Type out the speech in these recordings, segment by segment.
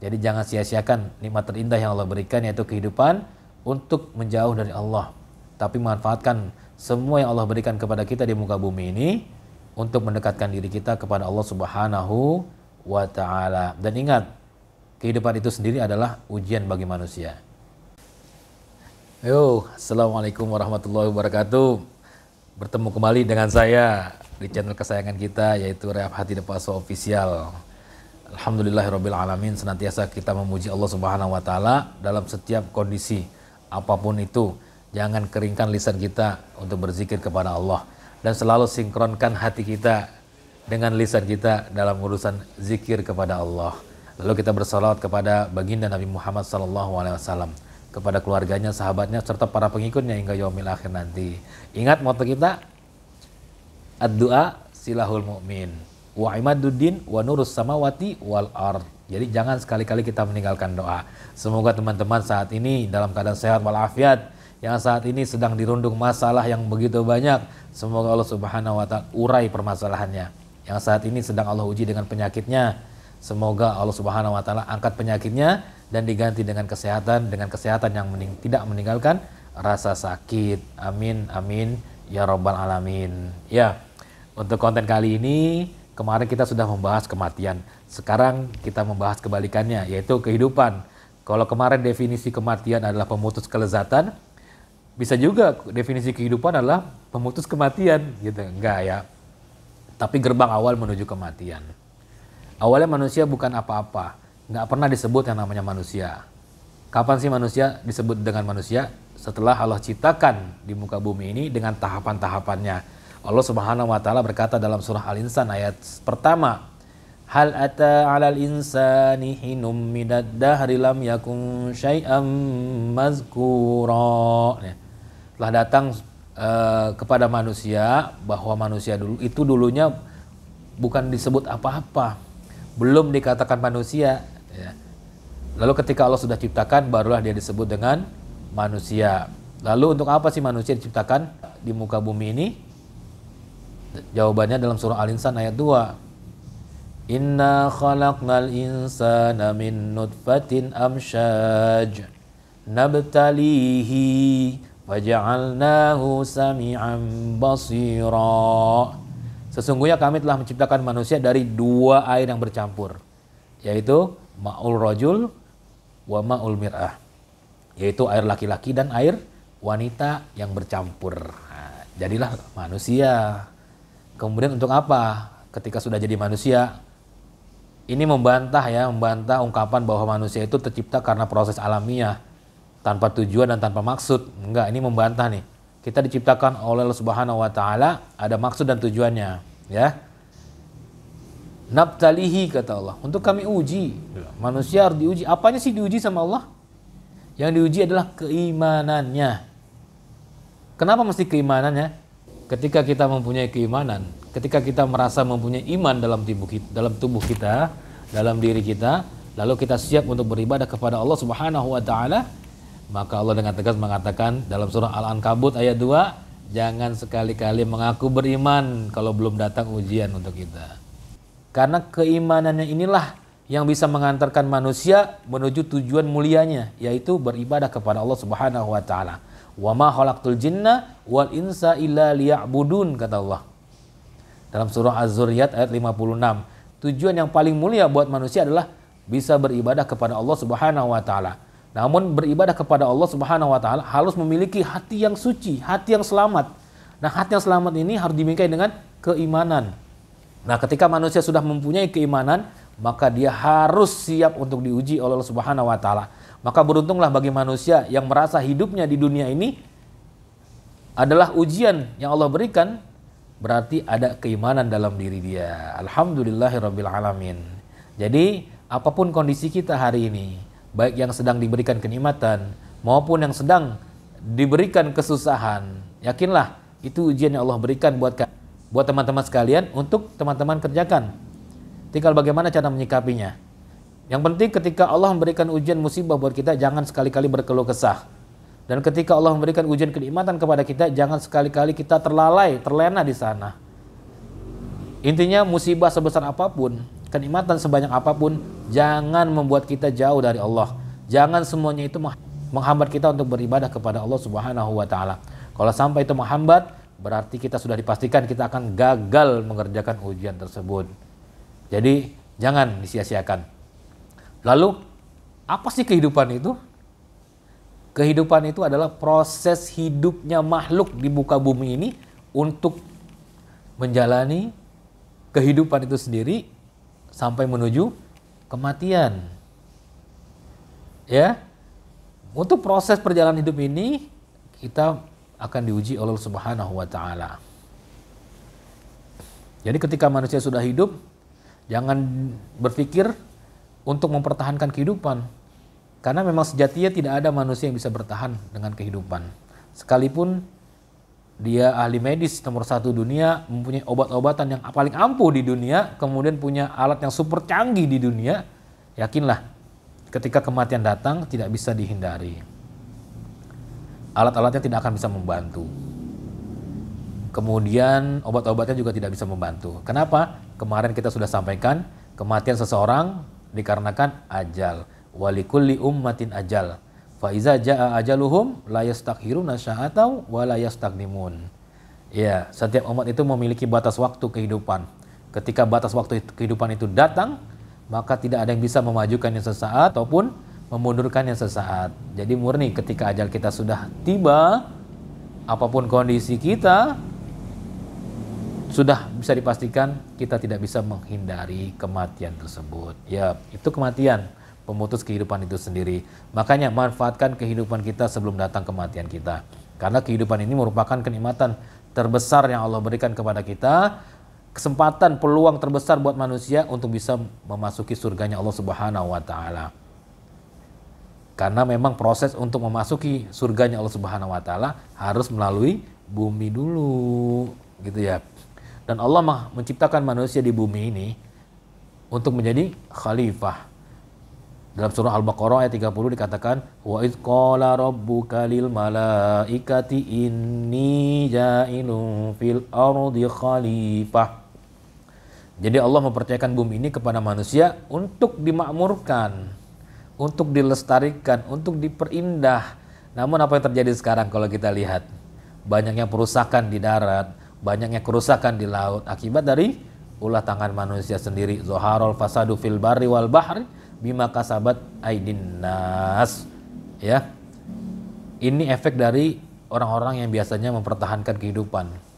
Jadi jangan sia-siakan nikmat terindah yang Allah berikan, yaitu kehidupan, untuk menjauh dari Allah. Tapi manfaatkan semua yang Allah berikan kepada kita di muka bumi ini untuk mendekatkan diri kita kepada Allah Subhanahu wa ta'ala. Dan ingat, kehidupan itu sendiri adalah ujian bagi manusia. Assalamualaikum warahmatullahi wabarakatuh. Bertemu kembali dengan saya di channel kesayangan kita, yaitu Rehab Hati Depaso Official. Alhamdulillahirabbil alamin, senantiasa kita memuji Allah Subhanahu wa taala dalam setiap kondisi apapun itu. Jangan keringkan lisan kita untuk berzikir kepada Allah, dan selalu sinkronkan hati kita dengan lisan kita dalam urusan zikir kepada Allah. Lalu kita bersalawat kepada baginda Nabi Muhammad SAW, kepada keluarganya, sahabatnya, serta para pengikutnya hingga yaumil akhir nanti. Ingat motto kita, ad-du'a silahul mu'min, wa imaduddin wa nurus samawati wal ard. Jadi jangan sekali-kali kita meninggalkan doa. Semoga teman-teman saat ini dalam keadaan sehat walafiat, yang saat ini sedang dirundung masalah yang begitu banyak, semoga Allah Subhanahu wa ta'ala urai permasalahannya. Yang saat ini sedang Allah uji dengan penyakitnya, semoga Allah Subhanahu wa ta'ala angkat penyakitnya dan diganti dengan kesehatan yang tidak meninggalkan rasa sakit. Amin amin ya rabbal alamin. Ya, untuk konten kali ini, kemarin kita sudah membahas kematian. Sekarang kita membahas kebalikannya, yaitu kehidupan. Kalau kemarin definisi kematian adalah pemutus kelezatan, bisa juga definisi kehidupan adalah pemutus kematian, gitu. Enggak ya. Tapi gerbang awal menuju kematian. Awalnya manusia bukan apa-apa, nggak pernah disebut yang namanya manusia. Kapan sih manusia disebut dengan manusia? Setelah Allah ciptakan di muka bumi ini dengan tahapan-tahapannya. Allah Subhanahu wa ta'ala berkata dalam surah Al-Insan ayat pertama, hal ata 'alal insani hinum minad dahri lam yakun syai'am mazkura. Telah datang kepada manusia bahwa manusia dulunya bukan disebut apa-apa, belum dikatakan manusia, ya. Lalu ketika Allah sudah ciptakan, barulah dia disebut dengan manusia. Lalu untuk apa sih manusia diciptakan di muka bumi ini? Jawabannya dalam surah Al-Insan ayat 2. Inna khalaqnal insana min nutfatin amsyaj nabtalihi waja'alnahu sami'an basira. Sesungguhnya kami telah menciptakan manusia dari dua air yang bercampur, yaitu ma'ul rajul wa ma'ul mir'ah, yaitu air laki-laki dan air wanita yang bercampur. Nah, jadilah manusia. Kemudian untuk apa? Ketika sudah jadi manusia, ini membantah ungkapan bahwa manusia itu tercipta karena proses alamiah, tanpa tujuan dan tanpa maksud. Enggak, ini membantah nih. Kita diciptakan oleh Allah Subhanahu wa ta'ala, ada maksud dan tujuannya, ya. Nabtalihi, kata Allah, untuk kami uji. Manusia harus diuji. Apanya sih diuji sama Allah? Yang diuji adalah keimanannya. Kenapa mesti keimanannya? Ketika kita mempunyai keimanan, ketika kita merasa mempunyai iman dalam tubuh kita, dalam diri kita, lalu kita siap untuk beribadah kepada Allah Subhanahu wa ta'ala, maka Allah dengan tegas mengatakan dalam surah Al-Ankabut ayat 2, jangan sekali-kali mengaku beriman kalau belum datang ujian untuk kita. Karena keimanannya inilah yang bisa mengantarkan manusia menuju tujuan mulianya, yaitu beribadah kepada Allah Subhanahu wa ta'ala. Wa ma khalaqtul jinna wal insa illa liya'budun, kata Allah dalam surah Az-Zuriyat ayat 56. Tujuan yang paling mulia buat manusia adalah bisa beribadah kepada Allah Subhanahu wa ta'ala. Namun beribadah kepada Allah Subhanahu wa ta'ala harus memiliki hati yang suci, hati yang selamat. Nah, hati yang selamat ini harus dibingkai dengan keimanan. Nah, ketika manusia sudah mempunyai keimanan, maka dia harus siap untuk diuji oleh Allah Subhanahu wa ta'ala. Maka beruntunglah bagi manusia yang merasa hidupnya di dunia ini adalah ujian yang Allah berikan, berarti ada keimanan dalam diri dia. Alhamdulillahirabbil alamin. Jadi, apapun kondisi kita hari ini, baik yang sedang diberikan kenikmatan maupun yang sedang diberikan kesusahan, yakinlah itu ujian yang Allah berikan buat teman-teman sekalian untuk teman-teman kerjakan. Tinggal bagaimana cara menyikapinya. Yang penting ketika Allah memberikan ujian musibah buat kita, jangan sekali-kali berkeluh kesah. Dan ketika Allah memberikan ujian kenikmatan kepada kita, jangan sekali-kali kita terlena di sana. Intinya musibah sebesar apapun, kenikmatan sebanyak apapun, Jangan membuat kita jauh dari Allah. Jangan semuanya itu menghambat kita untuk beribadah kepada Allah Subhanahu wa taala. Kalau sampai itu menghambat, berarti kita sudah dipastikan kita akan gagal mengerjakan ujian tersebut. Jadi jangan disia-siakan. Lalu apa sih kehidupan itu? Kehidupan itu adalah proses hidupnya makhluk di muka bumi ini untuk menjalani kehidupan itu sendiri sampai menuju kematian. Ya. Untuk proses perjalanan hidup ini kita akan diuji oleh Allah Subhanahu wa taala. Jadi ketika manusia sudah hidup, jangan berpikir untuk mempertahankan kehidupan. Karena memang sejatinya tidak ada manusia yang bisa bertahan dengan kehidupan. Sekalipun dia ahli medis nomor 1 dunia, mempunyai obat-obatan yang paling ampuh di dunia, kemudian punya alat yang super canggih di dunia, yakinlah ketika kematian datang tidak bisa dihindari. Alat-alatnya tidak akan bisa membantu. Kemudian obat-obatnya juga tidak bisa membantu. Kenapa? Kemarin kita sudah sampaikan, kematian seseorang dikarenakan ajal. Walikulli ummatin ajal. Fa iza jaa ajaluhum la yastakhiruna sya'atan wa la yastaqdimun. Ya, setiap umat itu memiliki batas waktu kehidupan. Ketika batas waktu kehidupan itu datang, maka tidak ada yang bisa memajukannya sesaat ataupun memundurkannya sesaat. Jadi murni ketika ajal kita sudah tiba, apapun kondisi kita, sudah bisa dipastikan kita tidak bisa menghindari kematian tersebut. Ya, itu kematian, pemutus kehidupan itu sendiri. Makanya manfaatkan kehidupan kita sebelum datang kematian kita. Karena kehidupan ini merupakan kenikmatan terbesar yang Allah berikan kepada kita. Kesempatan, peluang terbesar buat manusia untuk bisa memasuki surganya Allah Subhanahu wa taala. Karena memang proses untuk memasuki surganya Allah Subhanahu wa taala harus melalui bumi dulu, gitu ya. Dan Allah menciptakan manusia di bumi ini untuk menjadi khalifah. Dalam surah Al-Baqarah ayat 30 dikatakan, wa idz qala rabbuka lil malaikati inni ja'ilun fil ardi khalifah. Jadi Allah mempercayakan bumi ini kepada manusia untuk dimakmurkan, untuk dilestarikan, untuk diperindah. Namun apa yang terjadi sekarang kalau kita lihat? Banyaknya perusakan di darat, banyaknya kerusakan di laut akibat dari ulah tangan manusia sendiri. Zaharul fasadu fil barri wal bahri bima kasabat aidin nas. Ya. Ini efek dari orang-orang yang biasanya mempertahankan kehidupan.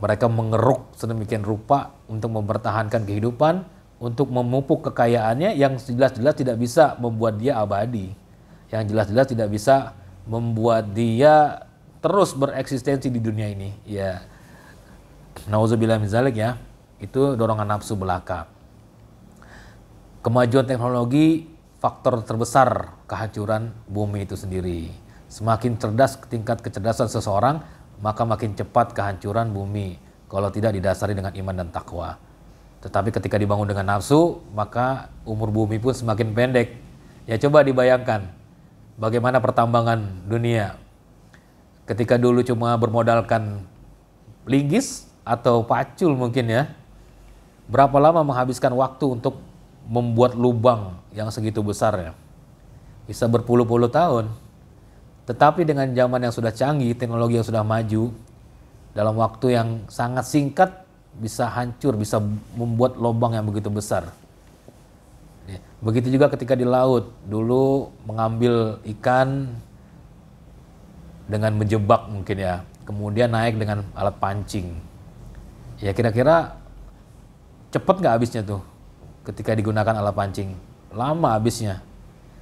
Mereka mengeruk sedemikian rupa untuk mempertahankan kehidupan, untuk memupuk kekayaannya yang jelas-jelas tidak bisa membuat dia abadi. Yang jelas-jelas tidak bisa membuat dia terus bereksistensi di dunia ini. Ya. Nauzubillah min zalik ya. Itu dorongan nafsu belaka. Kemajuan teknologi faktor terbesar kehancuran bumi itu sendiri. Semakin cerdas tingkat kecerdasan seseorang, maka makin cepat kehancuran bumi kalau tidak didasari dengan iman dan takwa. Tetapi ketika dibangun dengan nafsu, maka umur bumi pun semakin pendek. Ya coba dibayangkan bagaimana pertambangan dunia. Ketika dulu cuma bermodalkan linggis atau pacul mungkin ya, berapa lama menghabiskan waktu untuk membuat lubang yang segitu besarnya? Bisa berpuluh-puluh tahun. Tetapi dengan zaman yang sudah canggih, teknologi yang sudah maju, dalam waktu yang sangat singkat bisa hancur, bisa membuat lubang yang begitu besar. Begitu juga ketika di laut, dulu mengambil ikan dengan menjebak mungkin ya, kemudian naik dengan alat pancing. Ya kira-kira cepet nggak habisnya tuh ketika digunakan alat pancing? Lama habisnya.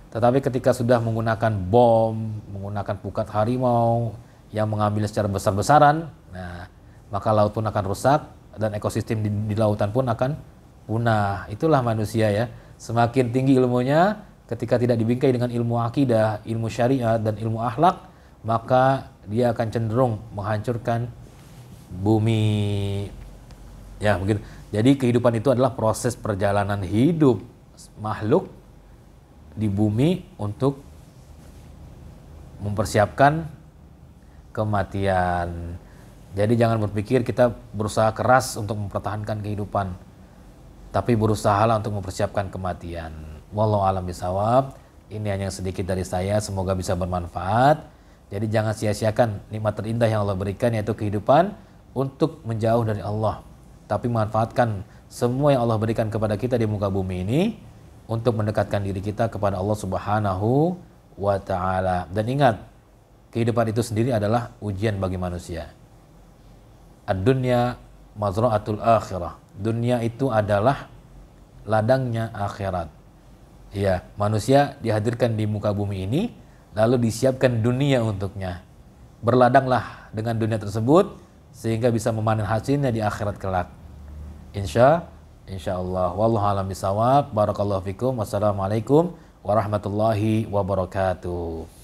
Tetapi ketika sudah menggunakan bom, menggunakan pukat harimau yang mengambil secara besar-besaran, nah maka laut pun akan rusak dan ekosistem di lautan pun akan punah. Itulah manusia ya. Semakin tinggi ilmunya, ketika tidak dibingkai dengan ilmu akidah, ilmu syariat dan ilmu akhlak, maka dia akan cenderung menghancurkan bumi. Ya begitu. Jadi kehidupan itu adalah proses perjalanan hidup makhluk di bumi untuk mempersiapkan kematian. Jadi jangan berpikir kita berusaha keras untuk mempertahankan kehidupan. tapi berusahalah untuk mempersiapkan kematian. Wallahu a'lam bishawab. Ini hanya sedikit dari saya, semoga bisa bermanfaat. Jadi jangan sia-siakan nikmat terindah yang Allah berikan, yaitu kehidupan, untuk menjauh dari Allah. Tapi manfaatkan semua yang Allah berikan kepada kita di muka bumi ini untuk mendekatkan diri kita kepada Allah Subhanahu wa ta'ala. Dan ingat, kehidupan itu sendiri adalah ujian bagi manusia. Ad-dunya mazra'atul akhirah. Dunia itu adalah ladangnya akhirat. Ya, manusia dihadirkan di muka bumi ini, lalu disiapkan dunia untuknya. Berladanglah dengan dunia tersebut, sehingga bisa memanen hasilnya di akhirat kelak. Insya Allah. Wallahu a'lam bishawab. Barakallahu fikum. Wassalamualaikum warahmatullahi wabarakatuh.